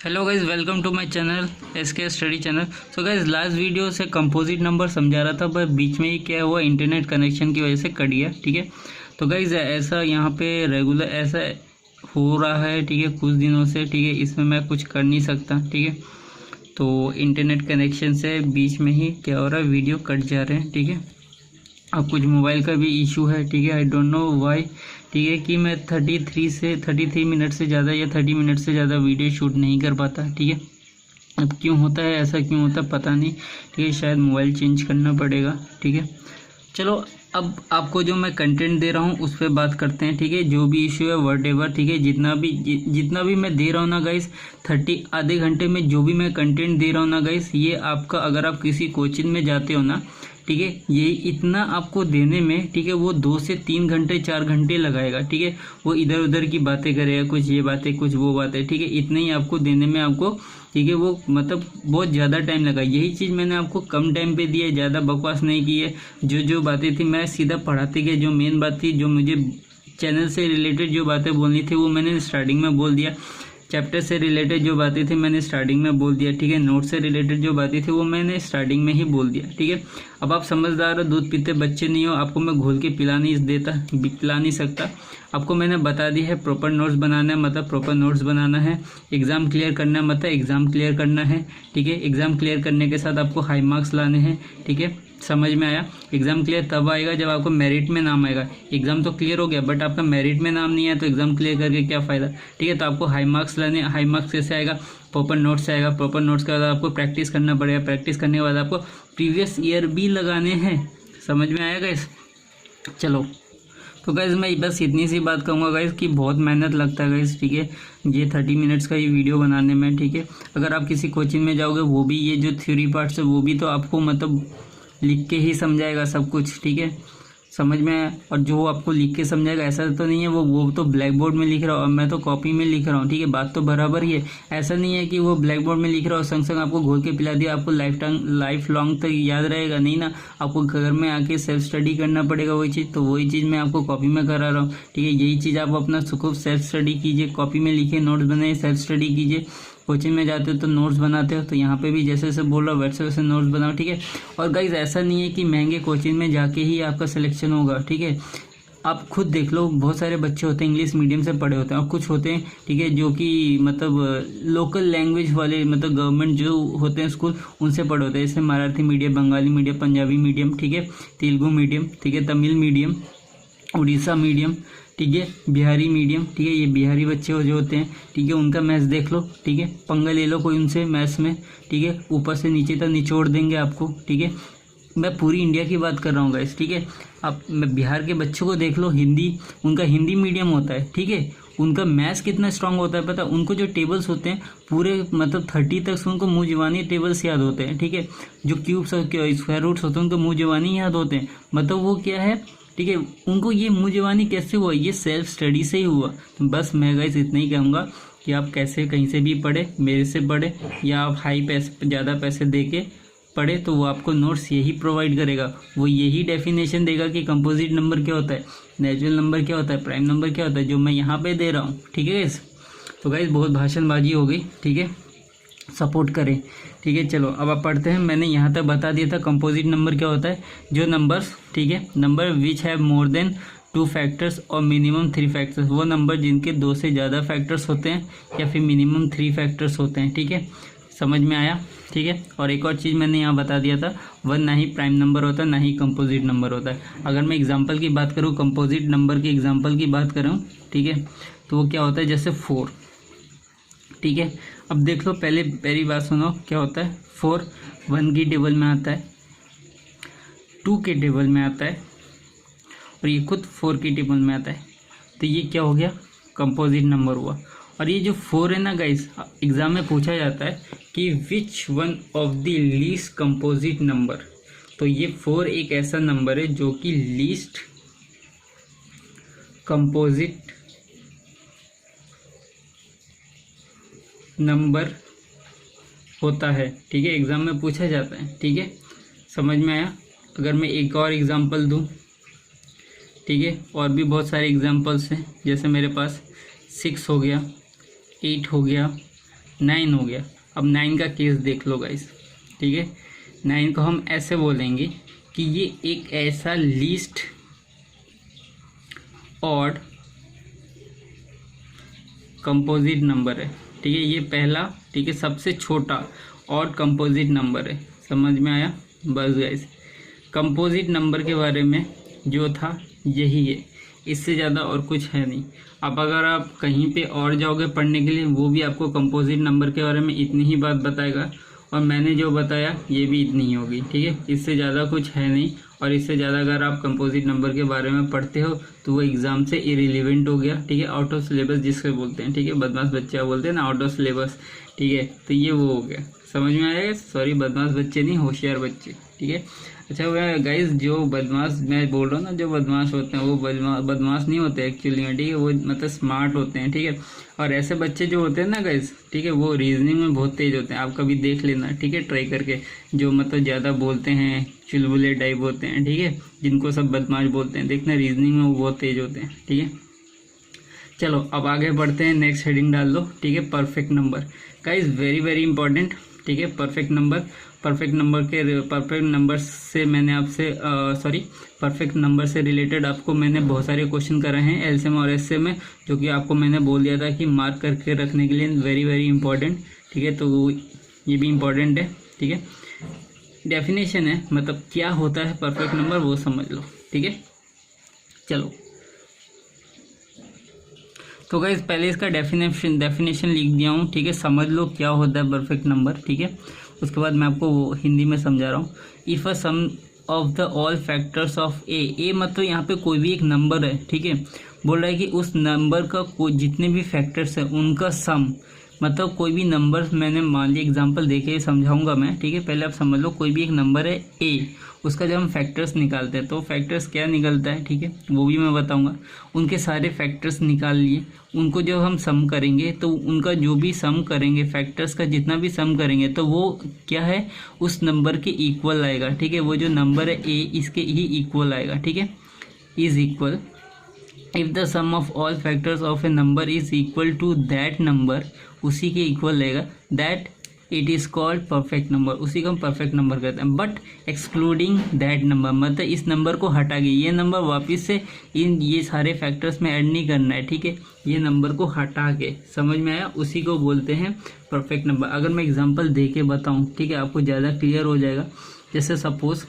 Hello guys, welcome to my channel SK study channel. So guys, last video से composite number समझा रहा था, पर बीच में ही क्या हुआ, इंटरनेट कनेक्शन की वजह से कट गया। ठीक है, तो गाइज ऐसा यहाँ पे रेगुलर ऐसा हो रहा है। ठीक है, कुछ दिनों से। ठीक है, इसमें मैं कुछ कर नहीं सकता। ठीक है, तो इंटरनेट कनेक्शन से बीच में ही क्या हो रहा है, वीडियो कट जा रहे हैं। ठीक है, अब कुछ मोबाइल का भी इशू है। ठीक है, आई डोंट नो वाई। ठीक है, कि मैं 33 मिनट से ज़्यादा या 30 मिनट से ज़्यादा वीडियो शूट नहीं कर पाता। ठीक है, अब क्यों होता है ऐसा, क्यों होता है पता नहीं। ठीक है, शायद मोबाइल चेंज करना पड़ेगा। ठीक है, चलो अब आपको जो मैं कंटेंट दे रहा हूँ उस पर बात करते हैं। ठीक है, जो भी इशू है वॉटेवर। ठीक है, जितना भी मैं दे रहा हूँ ना गाइस, आधे घंटे में जो भी मैं कंटेंट दे रहा हूँ ना गाइस, ये आपका, अगर आप किसी कोचिंग में जाते हो ना, ठीक है, ये इतना आपको देने में, ठीक है, वो 2 से 3 घंटे 4 घंटे लगाएगा। ठीक है, वो इधर उधर की बातें करेगा, कुछ ये बातें कुछ वो बातें। ठीक है, इतने ही आपको देने में आपको, ठीक है, वो मतलब बहुत ज़्यादा टाइम लगा। यही चीज़ मैंने आपको कम टाइम पे दी है, ज़्यादा बकवास नहीं की है। जो बातें थी मैं सीधा पढ़ाते गया। जो मेन बात थी, जो मुझे चैनल से रिलेटेड जो बातें बोलनी थी, वो मैंने स्टार्टिंग में बोल दिया। चैप्टर से रिलेटेड जो बातें थी मैंने स्टार्टिंग में बोल दिया। ठीक है, नोट से रिलेटेड जो बातें थी वो मैंने स्टार्टिंग में ही बोल दिया। ठीक है, अब आप समझदार हो, दूध पीते बच्चे नहीं हो, आपको मैं घोल के पिला नहीं सकता। आपको मैंने बता दी है, प्रॉपर नोट्स बनाना है मतलब प्रॉपर नोट्स बनाना है, एग्ज़ाम क्लियर करना है मतलब एग्ज़ाम क्लियर करना है। ठीक है, एग्ज़ाम क्लियर करने के साथ आपको हाई मार्क्स लाने हैं। ठीक है, समझ में आया। एग्ज़ाम क्लियर तब आएगा जब आपको मेरिट में नाम आएगा। एग्ज़ाम तो क्लियर हो गया बट आपका मेरिट में नाम नहीं आया तो एग्ज़ाम क्लियर करके क्या फ़ायदा। ठीक है, तो आपको हाई मार्क्स लाने। हाई मार्क्स कैसे आएगा, प्रॉपर नोट्स से आएगा। प्रॉपर नोट्स के बाद आपको प्रैक्टिस करना पड़ेगा। प्रैक्टिस करने के बाद आपको प्रीवियस ईयर भी लगाने हैं। समझ में आया गाइस। चलो, तो गाइज़ मैं बस इतनी सी बात कहूँगा गाइज़ कि बहुत मेहनत लगता है गाइज़। ठीक है, ये 30 मिनट्स का ये वीडियो बनाने में। ठीक है, अगर आप किसी कोचिंग में जाओगे, वो भी ये जो थ्योरी पार्ट्स है वो भी तो आपको मतलब लिख के ही समझाएगा सब कुछ। ठीक है, समझ में आया। और जो आपको लिख के समझाएगा ऐसा तो नहीं है वो तो ब्लैक बोर्ड में लिख रहा हूँ और मैं तो कॉपी में लिख रहा हूँ। ठीक है, बात तो बराबर ही है। ऐसा नहीं है कि वो ब्लैक बोर्ड में लिख रहा हो संग संग आपको घोल के पिला दिया, आपको लाइफ लॉन्ग तक याद रहेगा नहीं ना। आपको घर में आके सेल्फ स्टडी करना पड़ेगा वही चीज़। तो वही चीज़ मैं आपको कॉपी में करा रहा हूँ। ठीक है, यही चीज़ आप अपना खूब सेल्फ स्टडी कीजिए, कॉपी में लिखिए, नोट्स बनाइए, सेल्फ स्टडी कीजिए। कोचिंग में जाते हो तो नोट्स बनाते हो, तो यहाँ पे भी जैसे जैसे बोल रहा हूँ वैसे वैसे नोट्स बनाओ। ठीक है, और गाइज ऐसा नहीं है कि महंगे कोचिंग में जाके ही आपका सिलेक्शन होगा। ठीक है, आप खुद देख लो, बहुत सारे बच्चे होते हैं इंग्लिश मीडियम से पढ़े होते हैं और कुछ होते हैं, ठीक है, जो कि मतलब लोकल लैंग्वेज वाले, मतलब गवर्नमेंट जो होते हैं स्कूल, उनसे पढ़े होते हैं। जैसे Marathi medium, Bengali medium, Punjabi medium, ठीक है, तेलुगु मीडियम, ठीक है, तमिल मीडियम, उड़ीसा मीडियम, ठीक है, बिहारी मीडियम। ठीक है, ये बिहारी बच्चे जो होते हैं, ठीक है, उनका मैथ्स देख लो। ठीक है, पंगा ले लो कोई उनसे मैथ्स में। ठीक है, ऊपर से नीचे तक निचोड़ देंगे आपको। ठीक है, मैं पूरी इंडिया की बात कर रहा हूँ गाइस। ठीक है, आप बिहार के बच्चों को देख लो, उनका हिंदी मीडियम होता है। ठीक है, उनका मैथ्स कितना स्ट्रांग होता है पता है। उनको जो टेबल्स होते हैं पूरे मतलब 30 तक उनको मुँह जवानी टेबल्स याद होते हैं। ठीक है, जो क्यूब्स और स्क्वायर रूट्स होते हैं उनको मुँह जवानी याद होते हैं। मतलब वो क्या है, ठीक है, उनको ये मुँह जवानी कैसे हुआ, ये सेल्फ स्टडी से ही हुआ। तो बस मैं गाइस इतना ही कहूँगा कि आप कैसे कहीं से भी पढ़े, मेरे से पढ़े या आप ज़्यादा पैसे दे के पढ़े, तो वो आपको नोट्स यही प्रोवाइड करेगा। वो यही डेफिनेशन देगा कि कंपोजिट नंबर क्या होता है, नेचुरल नंबर क्या होता है, प्राइम नंबर क्या होता है, जो मैं यहाँ पे दे रहा हूँ। ठीक है गाइस, तो गाइस बहुत भाषणबाजी हो गई। ठीक है, सपोर्ट करें। ठीक है, चलो अब आप पढ़ते हैं। मैंने यहाँ तक बता दिया था कंपोजिट नंबर क्या होता है। जो नंबर्स, ठीक है, number which have more than 2 factors और मिनिमम 3 फैक्टर्स, वो नंबर जिनके 2 से ज़्यादा फैक्टर्स होते हैं या फिर मिनिमम 3 फैक्टर्स होते हैं। ठीक है, समझ में आया। ठीक है, और एक और चीज़ मैंने यहाँ बता दिया था, 1 ना ही प्राइम नंबर होता है ना ही कंपोजिट नंबर होता है। अगर मैं एग्जांपल की बात करूँ, कंपोजिट नंबर की एग्जांपल की बात करूँ, ठीक है, तो वो क्या होता है, जैसे 4। ठीक है, अब देख लो, पहली बात सुनो, क्या होता है 4 1 की टेबल में आता है, 2 के टेबल में आता है और ये खुद 4 की टेबल में आता है। तो ये क्या हो गया, कंपोजिट नंबर हुआ। और ये जो 4 है ना गाइस, एग्जाम में पूछा जाता है कि which one of the least composite number. तो ये 4 एक ऐसा नंबर है जो कि लीस्ट कंपोजिट नंबर होता है। ठीक है, एग्ज़ाम में पूछा जाता है। ठीक है, समझ में आया। अगर मैं एक और एग्ज़ाम्पल दूं, ठीक है, और भी बहुत सारे एग्ज़ाम्पल्स हैं, जैसे मेरे पास 6 हो गया, 8 हो गया, 9 हो गया। अब 9 का केस देख लो गाइस, ठीक है। 9 को हम ऐसे बोलेंगे कि ये एक ऐसा लीस्ट ऑड कंपोजिट नंबर है, ठीक है। ये पहला, ठीक है, सबसे छोटा ऑड कंपोजिट नंबर है। समझ में आया? बस गाइस, कंपोजिट नंबर के बारे में जो था यही है, इससे ज़्यादा और कुछ है नहीं। अब अगर आप कहीं पे और जाओगे पढ़ने के लिए, वो भी आपको कंपोजिट नंबर के बारे में इतनी ही बात बताएगा, और मैंने जो बताया ये भी इतनी ही होगी, ठीक है। इससे ज़्यादा कुछ है नहीं, और इससे ज़्यादा अगर आप कंपोजिट नंबर के बारे में पढ़ते हो तो वो एग्ज़ाम से इरिलीवेंट हो गया, ठीक है। आउट ऑफ सिलेबस जिसको बोलते हैं, ठीक है। बदमाश बच्चा बोलते हैं ना, आउट ऑफ सिलेबस, ठीक है। तो ये वो हो गया, समझ में आएगा? सॉरी, बदमाश बच्चे नहीं, होशियार बच्चे, ठीक है। अच्छा वह गाइस, जो बदमाश मैं बोल रहा हूँ ना, जो बदमाश होते हैं वो बदमाश नहीं होते एक्चुअली में, ठीक है। वो मतलब स्मार्ट होते हैं, ठीक है। और ऐसे बच्चे जो होते हैं ना गाइस, ठीक है, वो रीजनिंग में बहुत तेज होते हैं। आप कभी देख लेना, ठीक है, ट्राई करके। जो मतलब ज़्यादा बोलते हैं, चुलबुले टाइप होते हैं, ठीक है, जिनको सब बदमाश बोलते हैं, देखना रीजनिंग में वो बहुत तेज होते हैं, ठीक है। चलो अब आगे बढ़ते हैं, नेक्स्ट हेडिंग डाल दो, ठीक है। Perfect number guys, very very important, ठीक है। परफेक्ट नंबर से मैंने आपसे परफेक्ट नंबर से रिलेटेड आपको मैंने बहुत सारे क्वेश्चन कराए हैं एलसीएम और एससीएम में, जो कि आपको मैंने बोल दिया था कि मार्क करके रखने के लिए वेरी वेरी इंपॉर्टेंट, ठीक है। तो ये भी इंपॉर्टेंट है, ठीक है। डेफिनेशन है, मतलब क्या होता है परफेक्ट नंबर वो समझ लो, ठीक है। चलो तो गाइस, पहले इसका डेफिनेशन लिख दिया हूँ, ठीक है। समझ लो क्या होता है परफेक्ट नंबर, ठीक है। उसके बाद मैं आपको वो हिंदी में समझा रहा हूँ। If a sum of the all factors of a मतलब यहाँ पे कोई भी एक नंबर है, ठीक है। बोल रहा है कि उस नंबर का जितने भी फैक्टर्स हैं उनका सम, मतलब कोई भी नंबर, मैंने मान लिया एग्जांपल देके समझाऊंगा मैं, ठीक है। पहले आप समझ लो, कोई भी एक नंबर है ए, उसका जब हम फैक्टर्स निकालते हैं तो फैक्टर्स क्या निकलता है, ठीक है, वो भी मैं बताऊंगा। उनके सारे फैक्टर्स निकाल लिए, उनको जब हम सम करेंगे तो उनका जो भी सम करेंगे, फैक्टर्स का जितना भी सम करेंगे, तो वो क्या है, उस नंबर के इक्वल आएगा, ठीक है। वो जो नंबर है ए, इसके ही इक्वल आएगा, ठीक है। Is equal, if the sum of all factors of a number is equal to that number, उसी के इक्वल रहेगा, that it is called perfect number, उसी को हम परफेक्ट नंबर कहते हैं। बट एक्सक्लूडिंग दैट नंबर, मतलब इस नंबर को हटा के, ये नंबर वापस से ये सारे फैक्टर्स में ऐड नहीं करना है, ठीक है। ये नंबर को हटा के, समझ में आया, उसी को बोलते हैं परफेक्ट नंबर। अगर मैं एग्जांपल दे के बताऊँ, ठीक है, आपको ज़्यादा क्लियर हो जाएगा। जैसे सपोज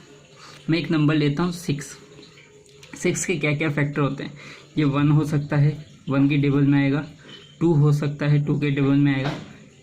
मैं एक नंबर लेता हूँ 6 के क्या क्या फैक्टर होते हैं। ये 1 हो सकता है, 1 के टेबल में आएगा, 2 हो सकता है, 2 के टेबल में आएगा,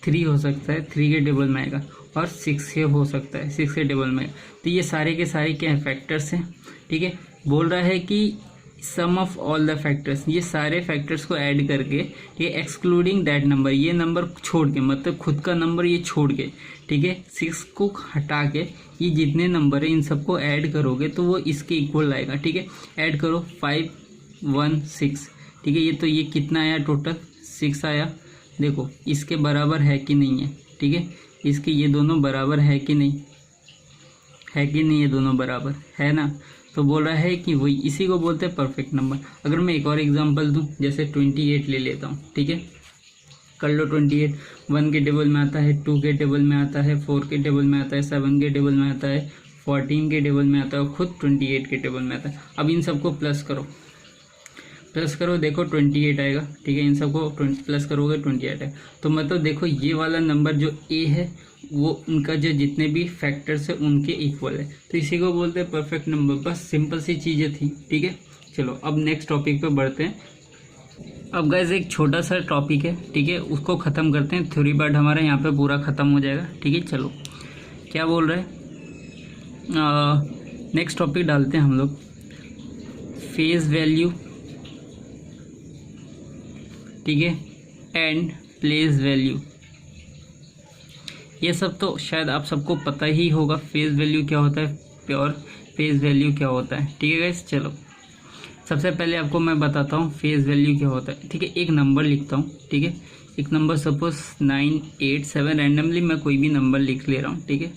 3 हो सकता है, 3 के टेबल में आएगा, और 6 हो सकता है, 6 के टेबल में। तो ये सारे के सारे क्या है, फैक्टर्स हैं, ठीक है। बोल रहा है कि सम ऑफ ऑल द फैक्टर्स, ये सारे फैक्टर्स को ऐड करके, ये एक्सक्लूडिंग दैट नंबर, ये नंबर छोड़ के, मतलब खुद का नंबर ये छोड़ के, ठीक है, 6 को हटा के, ये जितने नंबर है इन सबको ऐड करोगे तो वो इसके इक्वल आएगा, ठीक है। ऐड करो 5 1 6, ठीक है। ये कितना आया, टोटल 6 आया। देखो इसके बराबर है कि नहीं है, ठीक है। इसके ये दोनों बराबर है कि नहीं है, कि नहीं, ये दोनों बराबर है ना। तो बोल रहा है कि वही, इसी को बोलते हैं परफेक्ट नंबर। अगर मैं एक और एग्जांपल दूं, जैसे 28 ले लेता हूं, ठीक है। कर लो 28, 1 के टेबल में आता है, 2 के टेबल में आता है, 4 के टेबल में आता है, 7 के टेबल में आता है, 14 के टेबल में आता है, और खुद 28 के टेबल में आता है। अब इन सबको प्लस करो, देखो 28 आएगा, ठीक है। इन सबको प्लस करोगे 28 है। तो मतलब देखो ये वाला नंबर जो ए है, वो उनका जो जितने भी फैक्टर्स है उनके इक्वल है, तो इसी को बोलते हैं परफेक्ट नंबर। बस सिंपल सी चीज़ें थी, ठीक है। चलो अब नेक्स्ट टॉपिक पे बढ़ते हैं। अब गाइस एक छोटा सा टॉपिक है, ठीक है, उसको ख़त्म करते हैं। थ्योरी पार्ट हमारा यहाँ पे पूरा ख़त्म हो जाएगा, ठीक है। चलो क्या बोल रहे हैं, नेक्स्ट टॉपिक डालते हैं हम लोग, फेस वैल्यू, ठीक है, एंड प्लेस वैल्यू। ये सब तो शायद आप सबको पता ही होगा, फेस वैल्यू क्या होता है, प्योर फेस वैल्यू क्या होता है, ठीक है गाइस। चलो सबसे पहले आपको मैं बताता हूँ फेस वैल्यू क्या होता है, ठीक है। एक नंबर लिखता हूँ, ठीक है, एक नंबर सपोज 9 8 7, रैंडमली मैं कोई भी नंबर लिख ले रहा हूँ, ठीक है,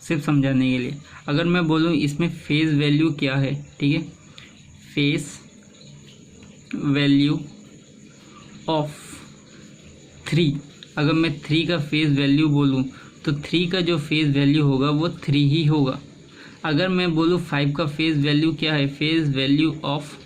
सिर्फ समझाने के लिए। अगर मैं बोलूँ इसमें फेस वैल्यू क्या है, ठीक है, फेस वैल्यू ऑफ 3, अगर मैं 3 का फेस वैल्यू बोलूँ तो 3 का जो फेस वैल्यू होगा वो 3 ही होगा। अगर मैं बोलूँ 5 का फेस वैल्यू क्या है, फेस वैल्यू ऑफ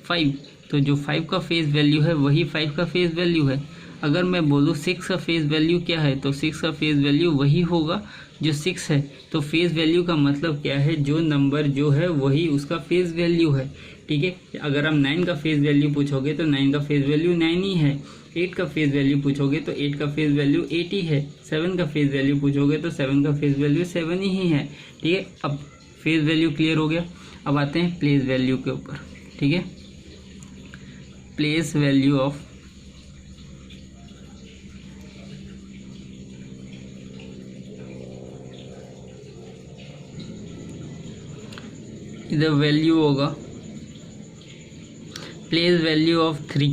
5, तो जो 5 का फेस वैल्यू है वही 5 का फेस वैल्यू है। अगर मैं बोलूँ 6 का फेस वैल्यू क्या है, तो 6 का फेस वैल्यू वही होगा जो 6 है। तो फेस वैल्यू का मतलब क्या है, जो नंबर जो है वही उसका फेस वैल्यू है, ठीक है। अगर आप 9 का फेस वैल्यू पूछोगे तो 9 का फेस वैल्यू 9 ही है। 8 का फेस वैल्यू पूछोगे तो 8 का फेस वैल्यू 8 ही है। 7 का फेस वैल्यू पूछोगे तो 7 का फेस वैल्यू 7 ही है, ठीक है। अब फेस वैल्यू क्लियर हो गया। अब आते हैं प्लेस वैल्यू के ऊपर, ठीक है। प्लेस वैल्यू ऑफ इधर वैल्यू होगा प्लेस वैल्यू ऑफ 3,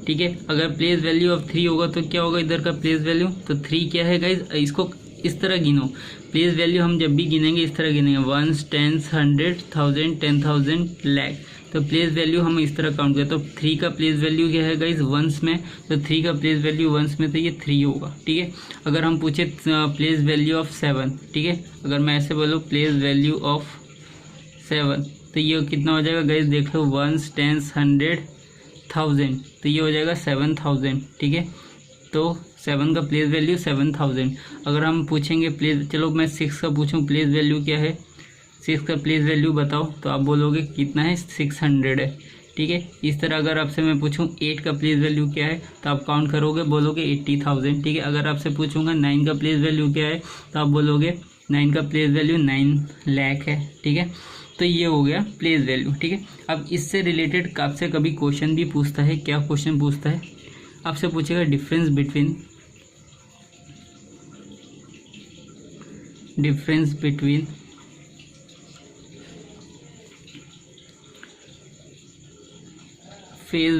ठीक है। अगर प्लेस वैल्यू ऑफ 3 होगा तो क्या होगा इधर का प्लेस वैल्यू, तो 3 क्या है गाइज, इसको इस तरह गिनो। प्लेस वैल्यू हम जब भी गिनेंगे इस तरह गिनेंगे, 1, 10, 100, 1000, 10,000, लाख। तो प्लेस वैल्यू हम इस तरह काउंट करें तो 3 का प्लेस वैल्यू क्या है गाइज, वंस में, तो 3 का प्लेस वैल्यू वंस में तो ये 3 होगा, ठीक है। अगर हम पूछे प्लेस वैल्यू ऑफ 7, ठीक है, अगर मैं ऐसे बोलूँ प्लेस वैल्यू ऑफ 7 तो ये कितना हो जाएगा गाइज, देख लो 1, 10, 100, 1000, तो ये हो जाएगा 7000, ठीक है। तो 7 का प्लेस वैल्यू 7000। अगर हम पूछेंगे प्लेस, चलो मैं 6 का पूछूं प्लेस वैल्यू क्या है, 6 का प्लेस वैल्यू बताओ, तो आप बोलोगे कितना है, 600 है, ठीक है। इस तरह अगर आपसे मैं पूछूं 8 का प्लेस वैल्यू क्या है, तो आप काउंट करोगे बोलोगे 80,000, ठीक है। अगर आपसे पूछूंगा 9 का प्लेस वैल्यू क्या है, तो आप बोलोगे 9 का प्लेस वैल्यू 9 लाख है, ठीक है। तो ये हो गया प्लेस वैल्यू, ठीक है। अब इससे रिलेटेड आपसे कभी क्वेश्चन भी पूछता है, क्या क्वेश्चन पूछता है, आपसे पूछेगा difference between face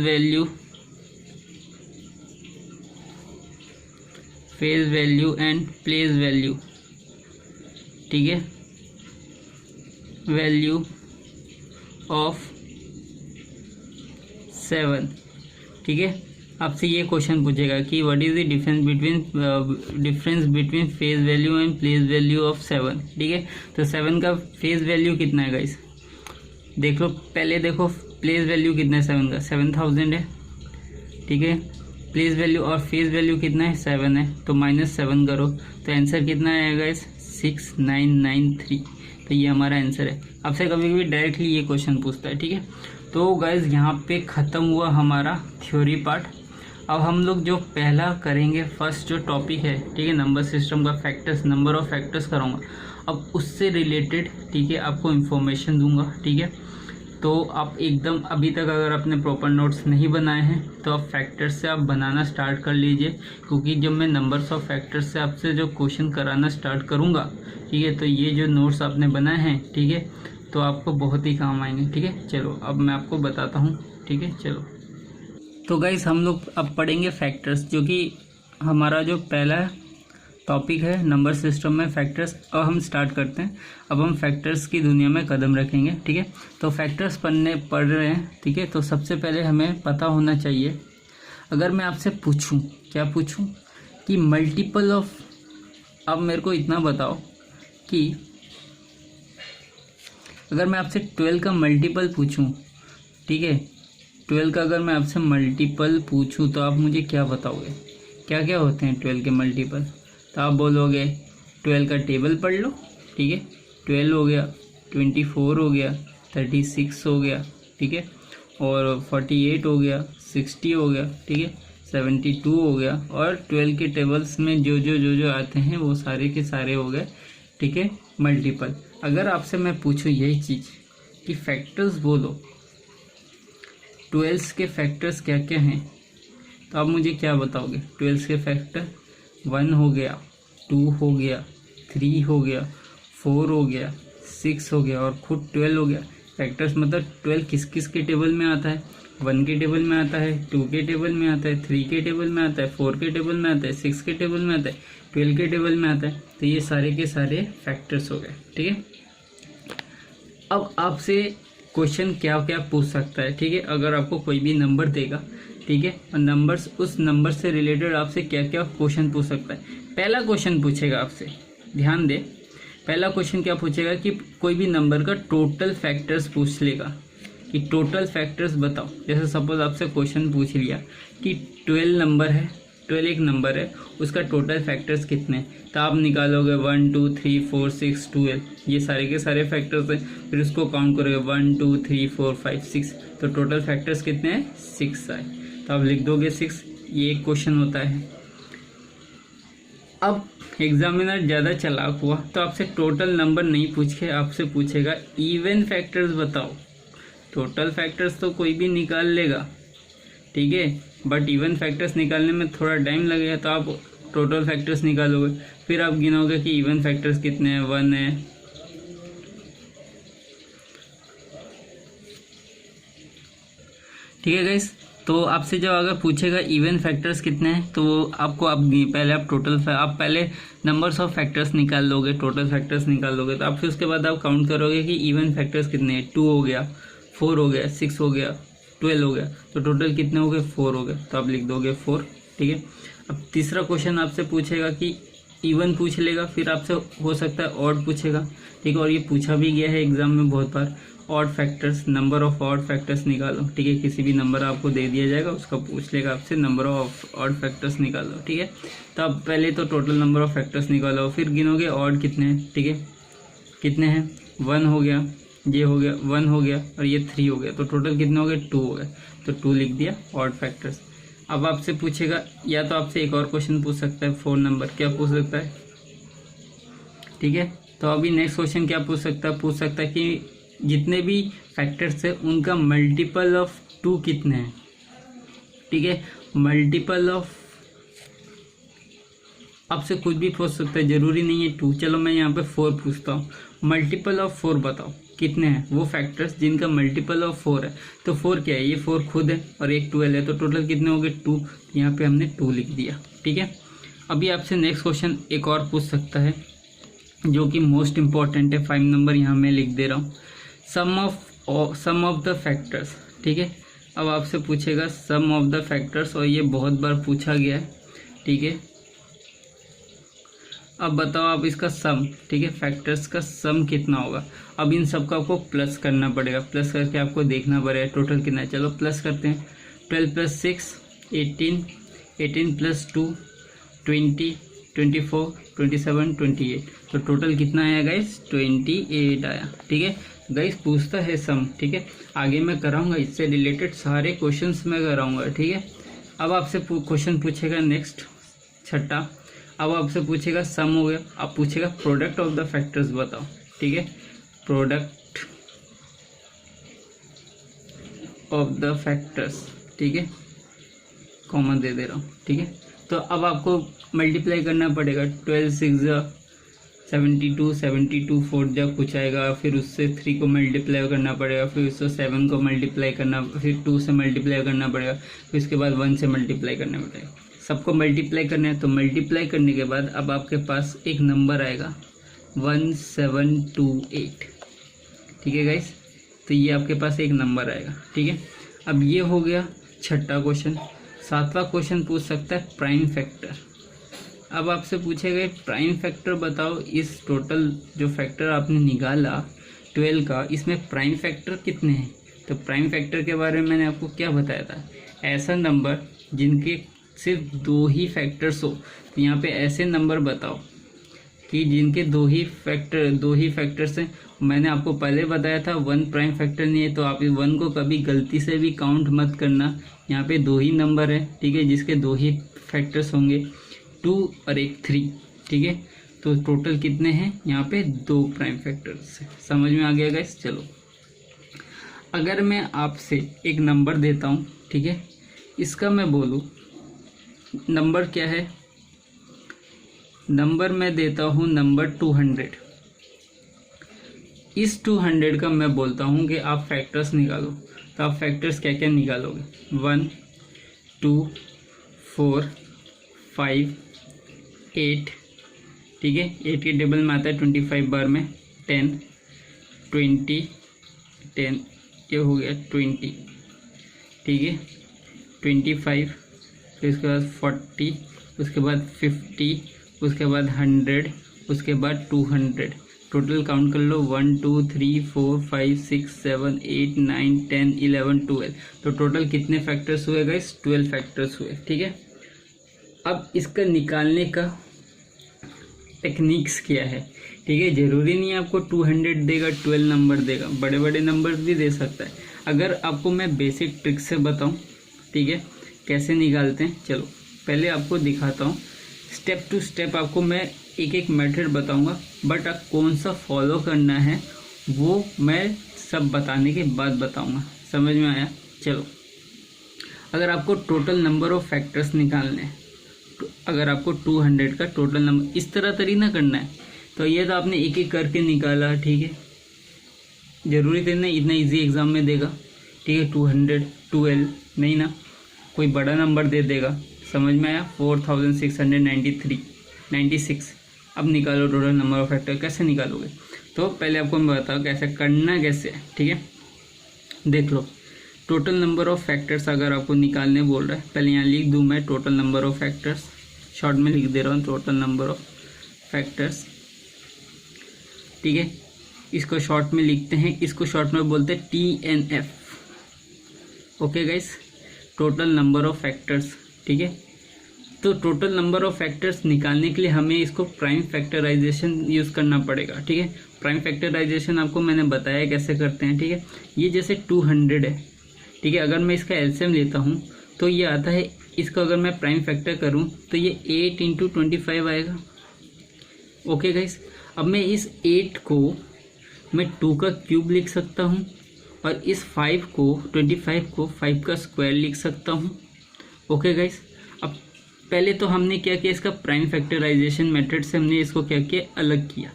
value and place value, ठीक है, वैल्यू ऑफ 7, ठीक है। आपसे ये क्वेश्चन पूछेगा कि what is the difference between face value and place value of 7, ठीक है। तो 7 का फेस वैल्यू कितना है गाइस, देख लो, पहले देखो प्लेस वैल्यू कितना है 7 का, 7000 है, ठीक है। प्लेस वैल्यू और फेस वैल्यू कितना है, 7 है, तो -7 करो, तो आंसर कितना आएगा गाइस, 6993। तो ये हमारा आंसर है। आपसे कभी कभी डायरेक्टली ये क्वेश्चन पूछता है, ठीक है। तो गाइज यहाँ पे ख़त्म हुआ हमारा थ्योरी पार्ट। अब हम लोग जो पहला करेंगे, फर्स्ट जो टॉपिक है, ठीक है, नंबर सिस्टम का फैक्टर्स, नंबर ऑफ फैक्टर्स करूँगा। अब उससे रिलेटेड, ठीक है, आपको इन्फॉर्मेशन दूंगा, ठीक है। तो आप एकदम अभी तक अगर आपने प्रॉपर नोट्स नहीं बनाए हैं तो आप फैक्टर्स से आप बनाना स्टार्ट कर लीजिए, क्योंकि जब मैं नंबर्स ऑफ फैक्टर्स से आपसे जो क्वेश्चन कराना स्टार्ट करूँगा, ठीक है, तो ये जो नोट्स आपने बनाए हैं, ठीक है, तो आपको बहुत ही काम आएंगे, ठीक है। चलो अब मैं आपको बताता हूँ, ठीक है। चलो तो गाइस हम लोग अब पढ़ेंगे फैक्टर्स, जो कि हमारा जो पहला टॉपिक है नंबर सिस्टम में फैक्टर्स। अब हम स्टार्ट करते हैं। अब हम फैक्टर्स की दुनिया में कदम रखेंगे, ठीक है। तो फैक्टर्स पढ़ रहे हैं, ठीक है। तो सबसे पहले हमें पता होना चाहिए, अगर मैं आपसे पूछूं, क्या पूछूं, कि मल्टीपल ऑफ, अब मेरे को इतना बताओ कि अगर मैं आपसे 12 का मल्टीपल पूछूं, ठीक है, 12 का अगर मैं आपसे मल्टीपल पूछूं तो आप मुझे क्या बताओगे, क्या क्या होते हैं 12 के मल्टीपल। तो आप बोलोगे 12 का टेबल पढ़ लो, ठीक है, 12 हो गया, 24 हो गया, 36 हो गया, ठीक है, और 48 हो गया, 60 हो गया, ठीक है, 72 हो गया, और 12 के टेबल्स में जो आते हैं वो सारे के सारे हो गए, ठीक है, मल्टीपल। अगर आपसे मैं पूछूं यही चीज़ कि फैक्टर्स बोलो, 12 के फैक्टर्स क्या क्या हैं, तो आप मुझे क्या बताओगे। 12 के फैक्टर 1 हो गया, 2 हो गया, 3 हो गया, 4 हो गया, 6 हो गया, और खुद 12 हो गया। फैक्टर्स मतलब 12 किस किस के टेबल में आता है, 1 के टेबल में आता है, 2 के टेबल में आता है, 3 के टेबल में आता है, 4 के टेबल में आता है, 6 के टेबल में आता है, 12 के टेबल में आता है। तो ये सारे के सारे फैक्टर्स हो गए, ठीक है। अब आपसे क्वेश्चन क्या क्या पूछ सकता है, ठीक है। अगर आपको कोई भी नंबर देगा, ठीक है, और नंबर्स, उस नंबर से रिलेटेड आपसे क्या क्या क्वेश्चन पूछ सकता है। पहला क्वेश्चन पूछेगा आपसे, ध्यान दे, पहला क्वेश्चन क्या पूछेगा कि कोई भी नंबर का टोटल फैक्टर्स पूछ लेगा कि टोटल फैक्टर्स बताओ। जैसे सपोज आपसे क्वेश्चन पूछ लिया कि 12 नंबर है, 12 एक नंबर है, उसका टोटल फैक्टर्स कितने हैं, तो आप निकालोगे 1 2 3 4 6 12, ये सारे के सारे फैक्टर्स हैं, फिर उसको काउंट करोगे 1 2 3 4 5 6, तो टोटल फैक्टर्स कितने हैं, 6 आए, तो आप लिख दोगे 6। ये एक क्वेश्चन होता है। अब एग्जामिनर ज़्यादा चालाक हुआ तो आपसे टोटल नंबर नहीं पूछ के आपसे पूछेगा इवन फैक्टर्स बताओ। टोटल फैक्टर्स तो कोई भी निकाल लेगा, ठीक है, बट इवन फैक्टर्स निकालने में थोड़ा टाइम लगेगा, तो आप टोटल फैक्टर्स निकालोगे, फिर आप गिनोगे कि इवन फैक्टर्स कितने हैं, 1 है, ठीक है गाइस। तो आपसे जब अगर पूछेगा इवन फैक्टर्स कितने हैं, तो आपको पहले आप आप पहले नंबर्स ऑफ फैक्टर्स निकाल लोगे, टोटल फैक्टर्स निकाल लोगे, तो आप फिर उसके बाद आप काउंट करोगे कि इवन फैक्टर्स कितने हैं, 2 हो गया, 4 हो गया, 6 हो गया, 12 हो गया, तो टोटल कितने हो गए, 4 हो गए, तो आप लिख दोगे 4, ठीक है। अब तीसरा क्वेश्चन आपसे पूछेगा कि इवन पूछ लेगा, फिर आपसे हो सकता है ऑड पूछेगा, ठीक है, और ये पूछा भी गया है एग्जाम में बहुत बार। Odd factors, number of odd factors निकालो, ठीक है, किसी भी नंबर आपको दे दिया जाएगा, उसका पूछ लेगा आपसे नंबर ऑफ ऑड फैक्टर्स निकालो, ठीक है। तो आप पहले तो टोटल नंबर ऑफ फैक्टर्स निकालो, फिर गिनोगे ऑड कितने हैं, ठीक है, कितने हैं, 1 हो गया, ये हो गया, 1 हो गया, और ये 3 हो गया, तो टोटल कितने हो गए, 2 हो गए, तो 2 लिख दिया ऑड फैक्टर्स। अब आपसे पूछेगा, या तो आपसे एक और क्वेश्चन पूछ सकता है, 4 नंबर, क्या पूछ सकता है, ठीक है। तो अभी नेक्स्ट क्वेश्चन क्या पूछ सकता है कि जितने भी फैक्टर्स है उनका मल्टीपल ऑफ 2 कितने हैं, ठीक है, मल्टीपल ऑफ, आपसे कुछ भी पूछ सकता है, जरूरी नहीं है 2। चलो मैं यहाँ पे 4 पूछता हूँ, मल्टीपल ऑफ 4 बताओ कितने हैं वो फैक्टर्स जिनका मल्टीपल ऑफ 4 है। तो 4 क्या है, ये 4 खुद है और एक 12 है, तो टोटल कितने हो गए, 2, यहाँ पे हमने 2 लिख दिया, ठीक है। अभी आपसे नेक्स्ट क्वेश्चन एक और पूछ सकता है जो कि मोस्ट इम्पॉर्टेंट है, 5 नंबर यहाँ मैं लिख दे रहा हूँ, सम ऑफ द फैक्टर्स, ठीक है। अब आपसे पूछेगा सम ऑफ द फैक्टर्स, और ये बहुत बार पूछा गया है, ठीक है। अब बताओ आप इसका सम, ठीक है, फैक्टर्स का सम कितना होगा। अब इन सब का आपको प्लस करना पड़ेगा, प्लस करके आपको देखना पड़ेगा टोटल कितना है। चलो प्लस करते हैं, 12 + 6 18, 18 + 2 20, 24, 27, 28, तो टोटल कितना आया गाइस, 28 आया, ठीक है। गाइस पूछता है सम, ठीक है, आगे मैं कराऊंगा इससे रिलेटेड सारे क्वेश्चंस मैं कराऊंगा, ठीक है। अब आपसे क्वेश्चन पूछेगा नेक्स्ट, छठा, अब आपसे पूछेगा सम हो गया, अब पूछेगा प्रोडक्ट ऑफ द फैक्टर्स बताओ, ठीक है, प्रोडक्ट ऑफ द फैक्टर्स, ठीक है, कॉमन दे दे रहा हूँ, ठीक है। तो अब आपको मल्टीप्लाई करना पड़ेगा, 12 6 72, 72 4 जब कुछ आएगा, फिर उससे 3 को मल्टीप्लाई करना पड़ेगा, फिर उससे 7 को मल्टीप्लाई करना, फिर 2 से मल्टीप्लाई करना पड़ेगा, फिर उसके बाद 1 से मल्टीप्लाई करना पड़ेगा, सबको मल्टीप्लाई करना है। तो मल्टीप्लाई करने के बाद अब आपके पास एक नंबर आएगा 1728, ठीक है गाइस, तो ये आपके पास एक नंबर आएगा, ठीक है। अब ये हो गया छठा क्वेश्चन। सातवां क्वेश्चन पूछ सकता है प्राइम फैक्टर। अब आपसे पूछेगा प्राइम फैक्टर बताओ, इस टोटल जो फैक्टर आपने निकाला 12 का, इसमें प्राइम फैक्टर कितने हैं। तो प्राइम फैक्टर के बारे में मैंने आपको क्या बताया था, ऐसा नंबर जिनके सिर्फ 2 ही फैक्टर्स हो। तो यहाँ पे ऐसे नंबर बताओ कि जिनके 2 ही फैक्टर्स हैं। मैंने आपको पहले बताया था 1 प्राइम फैक्टर नहीं है, तो आप इस 1 को कभी गलती से भी काउंट मत करना। यहाँ पे 2 ही नंबर है, ठीक है, जिसके 2 ही फैक्टर्स होंगे, 2 और एक 3, ठीक है। तो टोटल कितने हैं यहाँ पे, 2 प्राइम फैक्टर्स। समझ में आ गया गाइस। चलो अगर मैं आपसे एक नंबर देता हूँ, ठीक है, इसका मैं बोलूँ नंबर क्या है, नंबर मैं देता हूँ नंबर 200। इस 200 का मैं बोलता हूँ कि आप फैक्टर्स निकालो। तो आप फैक्टर्स क्या क्या निकालोगे, 1 2 4 5 8, ठीक है, 8 के टेबल में आता है 25 बार में, 10 20 10, ये हो गया 20, ठीक है, 25, फिर उसके बाद 40, उसके बाद 50, उसके बाद 100, उसके बाद 200। टोटल काउंट कर लो 1 2 3 4 5 6 7 8 9 10 11 12। तो टोटल कितने फैक्टर्स हुए गाइस? 12 फैक्टर्स हुए। ठीक है, अब इसका निकालने का टेक्निक्स क्या है? ठीक है, ज़रूरी नहीं है आपको 200 देगा, 12 नंबर देगा, बड़े बड़े नंबर भी दे सकता है। अगर आपको मैं बेसिक ट्रिक से बताऊं, ठीक है, कैसे निकालते हैं, चलो पहले आपको दिखाता हूं। स्टेप टू स्टेप आपको मैं एक एक मेथड बताऊंगा, बट आप कौन सा फॉलो करना है वो मैं सब बताने के बाद बताऊंगा। समझ में आया? चलो, अगर आपको टोटल नंबर ऑफ फैक्टर्स निकालने हैं, अगर आपको 200 का टोटल नंबर इस तरह तरी ना करना है, तो ये तो आपने एक एक करके निकाला। ठीक है, जरूरी तो नहीं इतना इजी एग्जाम में देगा। ठीक है, 212 नहीं ना, कोई बड़ा नंबर दे देगा। समझ में आया? 4696। अब निकालो टोटल नंबर ऑफ फैक्टर। कैसे निकालोगे? तो पहले आपको मैं बताऊँ कैसे करना, कैसे है। ठीक है, देख लो, टोटल नंबर ऑफ फैक्टर्स अगर आपको निकालने बोल रहा है, पहले यहाँ लिख दूँ मैं total number of factors, short में लिख दे रहा हूँ टोटल नंबर ऑफ फैक्टर्स। ठीक है, इसको शॉर्ट में लिखते हैं, इसको शॉर्ट में बोलते हैं TNF। Okay guys, total number of factors. ठीक है, तो टोटल नंबर ऑफ फैक्टर्स निकालने के लिए हमें इसको प्राइम फैक्टराइजेशन यूज़ करना पड़ेगा। ठीक है, प्राइम फैक्टराइजेशन आपको मैंने बताया कैसे करते हैं। ठीक है, ये जैसे 200 है। ठीक है, अगर मैं इसका एलसीएम लेता हूँ तो ये आता है, इसको अगर मैं प्राइम फैक्टर करूँ तो ये 8 × 25 आएगा। ओके गाइस, अब मैं इस 8 को मैं 2 का क्यूब लिख सकता हूँ, और इस 25 को 5 का स्क्वायर लिख सकता हूँ। ओके गाइस, अब पहले तो हमने क्या किया, इसका प्राइम फैक्टराइजेशन मेथड से हमने इसको क्या किया, अलग किया,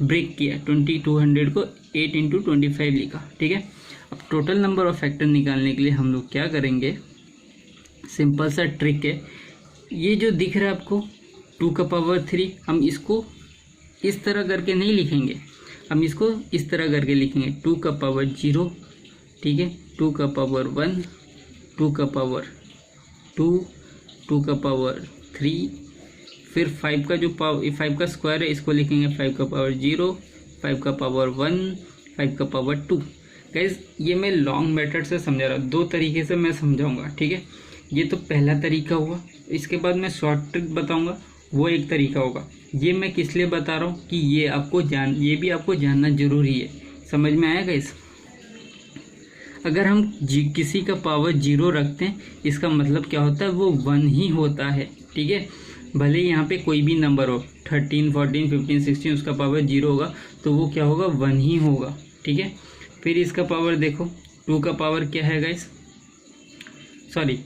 ब्रेक किया। 200 को 8 × 25 लिखा। ठीक है, अब टोटल नंबर ऑफ फैक्टर निकालने के लिए हम लोग क्या करेंगे, सिंपल सा ट्रिक है। ये जो दिख रहा है आपको 2⁻3, हम इसको इस तरह करके नहीं लिखेंगे, हम इसको इस तरह करके लिखेंगे 2⁻0। ठीक है, 2⁻1, 2⁻2, 2⁻3, फिर 5 का जो 5 का स्क्वायर है इसको लिखेंगे 5⁻0, 5⁻1, 5⁻2। गाइस, ये मैं लॉन्ग मेथड से समझा रहा हूँ, 2 तरीके से मैं समझाऊंगा। ठीक है, ये तो पहला तरीका हुआ, इसके बाद मैं शॉर्ट ट्रिक बताऊंगा, वो एक तरीका होगा। ये मैं किस लिए बता रहा हूँ कि ये भी आपको जानना जरूरी है। समझ में आया गाइस? अगर हम किसी का पावर 0 रखते हैं, इसका मतलब क्या होता है, वो 1 ही होता है। ठीक है, भले यहाँ पे कोई भी नंबर हो, 13 14 15 16, उसका पावर 0 होगा तो वो क्या होगा, 1 ही होगा। ठीक है, फिर इसका पावर देखो, 2 का पावर क्या है गाइस, सॉरी,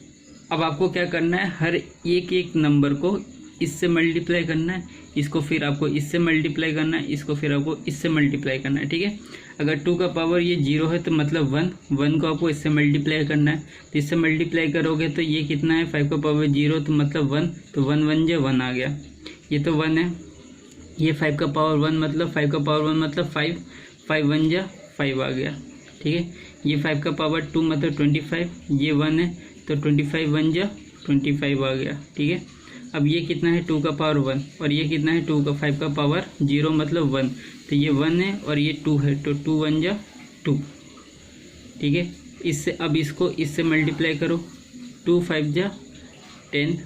अब आपको क्या करना है, हर एक नंबर को इससे मल्टीप्लाई करना है, इसको फिर आपको इससे मल्टीप्लाई करना है, इसको फिर आपको इससे मल्टीप्लाई करना है। ठीक है, अगर 2 का पावर ये 0 है तो मतलब 1 को आपको इससे मल्टीप्लाई करना है, तो इससे मल्टीप्लाई करोगे तो ये कितना है, 5 का पावर 0 तो मतलब 1, तो 1 1 जो 1 आ गया, ये तो 1 है। ये 5 का पावर 1 मतलब 5 का पावर 1 मतलब 5, 5 1 जा 5 आ गया। ठीक है, ये 5 का पावर 2 मतलब 25, ये 1 है तो 25 1 जा 25 आ गया। ठीक है, अब ये कितना है, 2 का पावर 1, और ये कितना है, 5 का पावर 0 मतलब 1, तो ये 1 है और ये 2 है, तो 2 1 जा 2। ठीक है, इससे अब इसको इससे मल्टीप्लाई करो, 2 5 जा 10।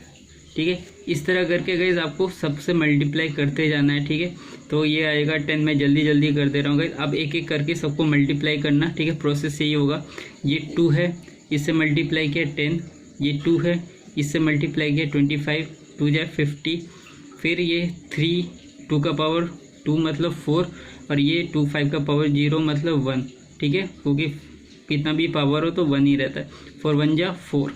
ठीक है, इस तरह करके गाइस आपको सबसे मल्टीप्लाई करते जाना है। ठीक है, तो ये आएगा 10, मैं जल्दी कर दे रहा हूँ गाइस, अब एक एक करके सबको मल्टीप्लाई करना। ठीक है, प्रोसेस यही होगा, ये 2 है, इससे मल्टीप्लाई किया 10, ये 2 है, इससे मल्टीप्लाई किया 25, 2 जा 50, फिर ये 3, 2 का पावर 2 मतलब 4, और ये 2 5 का पावर 0 मतलब 1। ठीक है, क्योंकि कितना भी पावर हो तो 1 ही रहता है, 4 1 जा 4।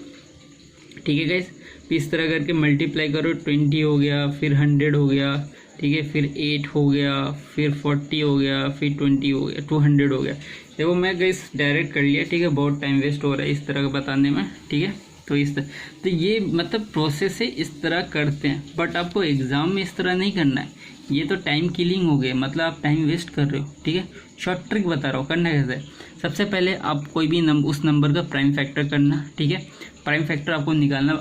ठीक है गाइस, इस तरह करके मल्टीप्लाई करो, 20 हो गया, फिर 100 हो गया। ठीक है, फिर 8 हो गया, फिर 40 हो गया, फिर 20 हो गया, 200 हो गया। देखो मैं गाइस डायरेक्ट कर लिया। ठीक है, बहुत टाइम वेस्ट हो रहा है इस तरह का बताने में। ठीक है, तो इस तरह, तो ये मतलब प्रोसेस है, इस तरह करते हैं, बट आपको एग्जाम में इस तरह नहीं करना है, ये तो टाइम किलिंग हो गया, मतलब आप टाइम वेस्ट कर रहे हो। ठीक है, शॉर्ट ट्रिक बता रहा हूँ करना कैसे है। सबसे पहले आप कोई भी उस नंबर का प्राइम फैक्टर करना। ठीक है, प्राइम फैक्टर आपको निकालना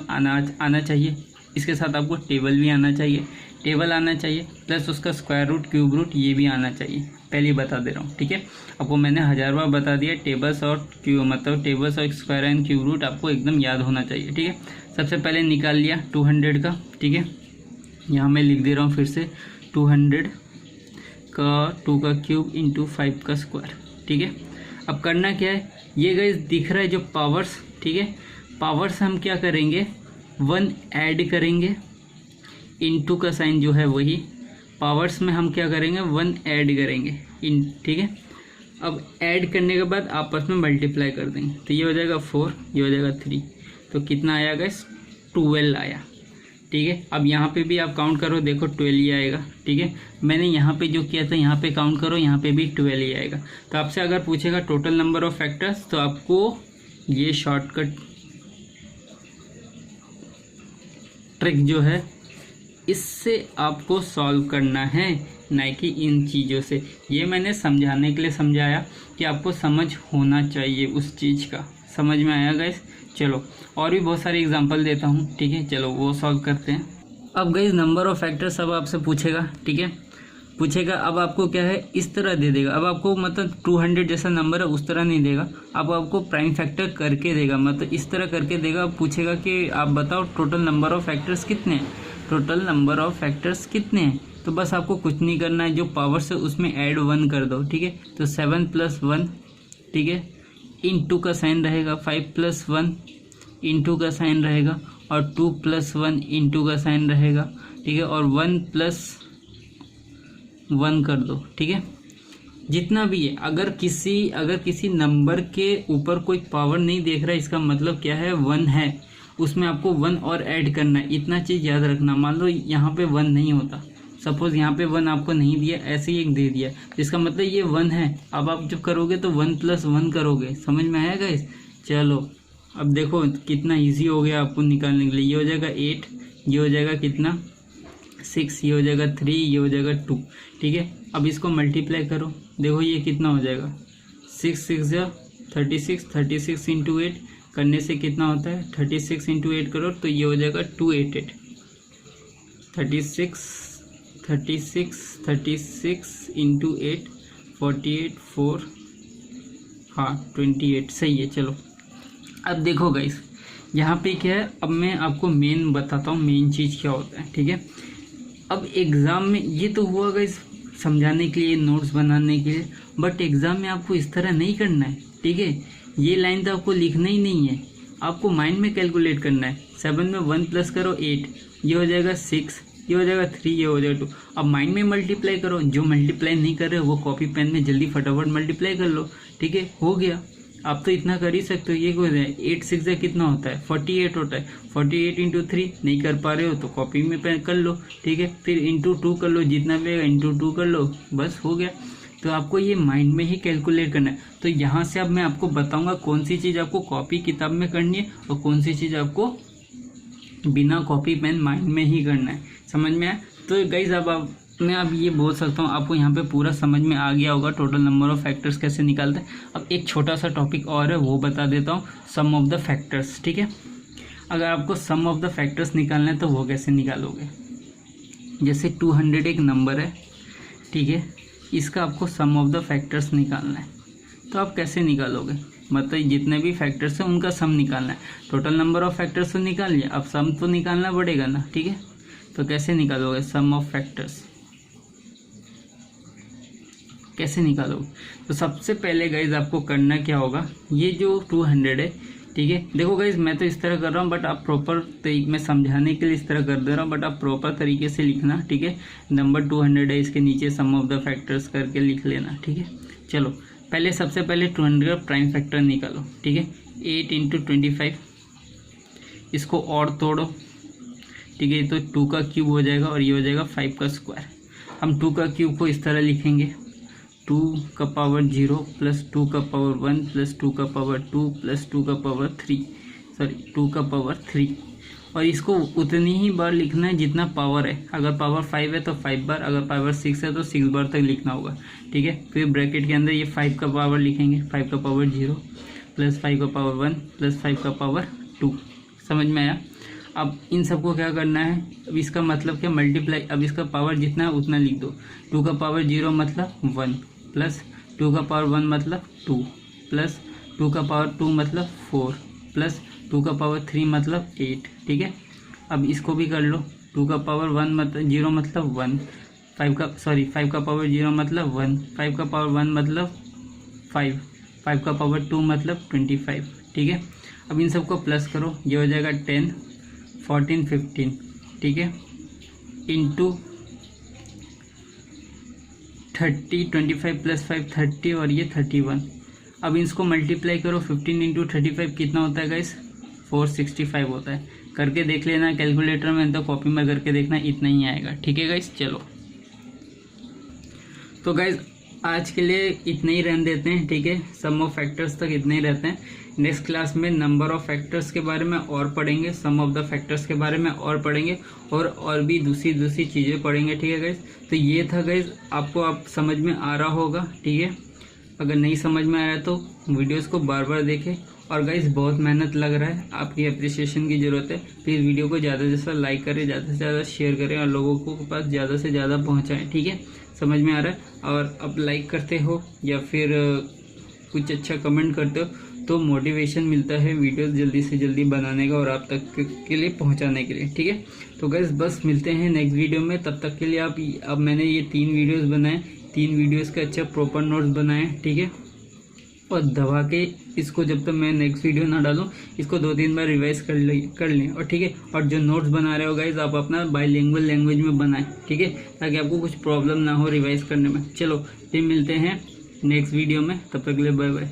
आना चाहिए, इसके साथ आपको टेबल भी आना चाहिए, टेबल आना चाहिए प्लस उसका स्क्वायर रूट, क्यूब रूट ये भी आना चाहिए। पहले ही बता दे रहा हूँ, ठीक है। आपको मैंने 1000 बार बता दिया, टेबल्स और टेबल्स और स्क्वायर एंड क्यूब रूट आपको एकदम याद होना चाहिए, ठीक है। सबसे पहले निकाल लिया 200 का, ठीक है। यहाँ मैं लिख दे रहा हूँ फिर से 200 का 2 का क्यूब इंटू 5 का स्क्वायर, ठीक है। अब करना क्या है, ये गाइस दिख रहा है जो पावर्स, ठीक है। पावर्स हम क्या करेंगे, 1 ऐड करेंगे, इंटू का साइन जो है वही, पावर्स में हम क्या करेंगे 1 ऐड करेंगे ठीक है। अब ऐड करने के बाद आपस में मल्टीप्लाई कर देंगे, तो ये हो जाएगा 4, ये हो जाएगा 3, तो कितना आया गाइस 12 आया, ठीक है। अब यहाँ पे भी आप काउंट करो, देखो 12 ही आएगा, ठीक है। मैंने यहाँ पे जो किया था यहाँ पे काउंट करो, यहाँ पे भी 12 ही आएगा। तो आपसे अगर पूछेगा टोटल नंबर ऑफ फैक्टर्स, तो आपको ये शॉर्टकट ट्रिक जो है इससे आपको सॉल्व करना है, ना कि इन चीज़ों से। ये मैंने समझाने के लिए समझाया कि आपको समझ होना चाहिए उस चीज़ का। समझ में आया गाइस? चलो और भी बहुत सारे एग्जांपल देता हूँ, ठीक है। चलो वो सॉल्व करते हैं। अब गाइस नंबर ऑफ फैक्टर्स अब आपसे पूछेगा, ठीक है, पूछेगा। अब आपको क्या है, इस तरह दे देगा। अब आपको मतलब 200 जैसा नंबर है उस तरह नहीं देगा, अब आपको प्राइम फैक्टर करके देगा, मतलब इस तरह करके देगा। अब पूछेगा कि आप बताओ टोटल नंबर ऑफ फैक्टर्स कितने हैं, टोटल नंबर ऑफ फैक्टर्स कितने हैं। तो बस आपको कुछ नहीं करना है, जो पावर्स है उसमें ऐड 1 कर दो, ठीक है। तो 7 + 1, ठीक है, इंटू का साइन रहेगा, 5 + 1 इंटू का साइन रहेगा, और 2 + 1 इंटू का साइन रहेगा, ठीक है, और 1 + 1 कर दो, ठीक है। जितना भी है, अगर किसी नंबर के ऊपर कोई पावर नहीं देख रहा है, इसका मतलब क्या है 1 है, उसमें आपको 1 और ऐड करना है। इतना चीज़ याद रखना। मान लो यहाँ पे 1 नहीं होता, सपोज यहाँ पे 1 आपको नहीं दिया, ऐसे ही एक दे दिया, जिसका मतलब ये 1 है। अब आप जब करोगे तो 1 + 1 करोगे। समझ में आया गाइस? चलो अब देखो कितना इजी हो गया आपको निकालने के लिए। ये हो जाएगा 8, ये हो जाएगा कितना 6, ये हो जाएगा 3, ये हो जाएगा 2, ठीक है। अब इसको मल्टीप्लाई करो, देखो ये कितना हो जाएगा 6 × 6 = 36, 36 × 8 करने से कितना होता है 36 × 8 करो तो ये हो जाएगा 288। 36 × 8 48 4, हाँ 28, सही है। चलो अब देखो गाइस यहाँ पे क्या है, अब मैं आपको मेन बताता हूँ, मेन चीज़ क्या होता है, ठीक है। अब एग्ज़ाम में ये तो हुआ गाइस समझाने के लिए, नोट्स बनाने के लिए, बट एग्ज़ाम में आपको इस तरह नहीं करना है, ठीक है। ये लाइन तो आपको लिखना ही नहीं है, आपको माइंड में कैलकुलेट करना है। 7 में 1 प्लस करो 8, ये हो जाएगा 6, ये हो जाएगा 3, ये हो जाएगा 2। अब माइंड में मल्टीप्लाई करो, जो मल्टीप्लाई नहीं कर रहे हो वो कॉपी पेन में जल्दी फटाफट मल्टीप्लाई कर लो, ठीक है। हो गया, आप तो इतना कर ही सकते हो। ये हो जाए 8 × 6 कितना होता है 48 होता है, 48 × 3 नहीं कर पा रहे हो तो कॉपी में पेन कर लो, ठीक है। फिर इंटू 2 कर लो, जितना भी आएगा इंटू 2 कर लो, बस हो गया। तो आपको ये माइंड में ही कैलकुलेट करना है। तो यहाँ से अब मैं आपको बताऊंगा कौन सी चीज़ आपको कॉपी किताब में करनी है और कौन सी चीज़ आपको बिना कॉपी पेन माइंड में ही करना है। समझ में आया? तो गाइस अब मैं अब ये बोल सकता हूँ आपको यहाँ पे पूरा समझ में आ गया होगा टोटल नंबर ऑफ फैक्टर्स कैसे निकालते हैं। अब एक छोटा सा टॉपिक और है, वो बता देता हूँ, सम ऑफ द फैक्टर्स, ठीक है। अगर आपको सम ऑफ द फैक्टर्स निकालना है तो वो कैसे निकालोगे, जैसे 200 एक नंबर है, ठीक है, इसका आपको सम ऑफ द फैक्टर्स निकालना है। तो आप कैसे निकालोगे, मतलब जितने भी फैक्टर्स हैं उनका सम निकालना है। टोटल नंबर ऑफ फैक्टर्स तो निकाल लिया, अब सम तो निकालना पड़ेगा ना, ठीक है। तो कैसे निकालोगे सम ऑफ फैक्टर्स, कैसे निकालोगे? तो सबसे पहले गाइज आपको करना क्या होगा, ये जो 200 है, ठीक है, देखो गाइज मैं तो इस तरह कर रहा हूँ, बट आप प्रॉपर तरीके में समझाने के लिए इस तरह कर दे रहा हूँ, बट आप प्रॉपर तरीके से लिखना, ठीक है। नंबर 200 है, इसके नीचे सम ऑफ द फैक्टर्स करके लिख लेना, ठीक है। चलो पहले सबसे पहले 200 का प्राइम फैक्टर निकालो, ठीक है। 8 × 25, इसको और तोड़ो, ठीक है, तो 2 का क्यूब हो जाएगा और ये हो जाएगा 5 का स्क्वायर। हम 2 का क्यूब को इस तरह लिखेंगे, 2 का पावर 0 + 2 का पावर 1 + 2 का पावर 2 + 2 का पावर 3, सॉरी 2 का पावर 3। और इसको उतनी ही बार लिखना है जितना पावर है। अगर पावर 5 है तो 5 बार, अगर पावर 6 है तो 6 बार तक लिखना होगा, ठीक है। फिर ब्रैकेट के अंदर ये 5 का पावर लिखेंगे, 5 का पावर 0 + 5 का पावर 1 + 5 का पावर 2, समझ में आया। अब इन सबको क्या करना है, अब इसका मतलब क्या, मल्टीप्लाई, अब इसका पावर जितना है उतना लिख दो। 2 का पावर 0 मतलब 1 प्लस 2 का पावर 1 मतलब 2 प्लस 2 का पावर 2 मतलब 4 प्लस 2 का पावर 3 मतलब 8। ठीक है, अब इसको भी कर लो। 2 का पावर 1 मतलब 0 मतलब 1, 5 का पावर 0 मतलब 1, 5 का पावर 1 मतलब 5, 5 का पावर 2 मतलब 25। ठीक है, अब इन सबको प्लस करो, ये हो जाएगा 10, 14, 15। ठीक है, इंटू 30, 25 प्लस 5 30 और ये 31। अब इसको मल्टीप्लाई करो, 15 इंटू 35 कितना होता है गाइस, 465 होता है। करके देख लेना कैलकुलेटर में, तो कॉपी में करके देखना, इतना ही आएगा। ठीक है गाइस, चलो तो गाइस आज के लिए इतना ही रहने देते हैं। ठीक है, सम ऑफ फैक्टर्स तक इतने ही रहते हैं। नेक्स्ट क्लास में नंबर ऑफ फैक्टर्स के बारे में और पढ़ेंगे, सम ऑफ द फैक्टर्स के बारे में और पढ़ेंगे, और भी दूसरी चीज़ें पढ़ेंगे। ठीक है गाइस, तो ये था गाइस, आपको आप समझ में आ रहा होगा। ठीक है, अगर नहीं समझ में आया तो वीडियोस को बार बार देखें। और गाइस बहुत मेहनत लग रहा है, आपकी अप्रिसिएशन की ज़रूरत है। प्लीज़ वीडियो को ज़्यादा से ज़्यादा लाइक करें, ज़्यादा से ज़्यादा शेयर करें और लोगों को पास ज़्यादा से ज़्यादा पहुँचाएँ। ठीक है, समझ में आ रहा है। और अब लाइक करते हो या फिर कुछ अच्छा कमेंट करते हो तो मोटिवेशन मिलता है वीडियोस जल्दी से जल्दी बनाने का और आप तक के लिए पहुंचाने के लिए। ठीक है, तो गाइस बस मिलते हैं नेक्स्ट वीडियो में। तब तक के लिए अब मैंने ये 3 वीडियोस बनाए, 3 वीडियोस के अच्छा प्रॉपर नोट्स बनाए। ठीक है, और दबा के इसको जब तक मैं नेक्स्ट वीडियो ना डालूं, इसको 2-3 बार रिवाइज कर लें। और ठीक है, और जो नोट्स बना रहे हो गाइज, आप अपना बाइलिंगुअल लैंग्वेज में बनाएं। ठीक है, ताकि आपको कुछ प्रॉब्लम ना हो रिवाइज करने में। चलो फिर मिलते हैं नेक्स्ट वीडियो में, तब तक के लिए बाय बाय।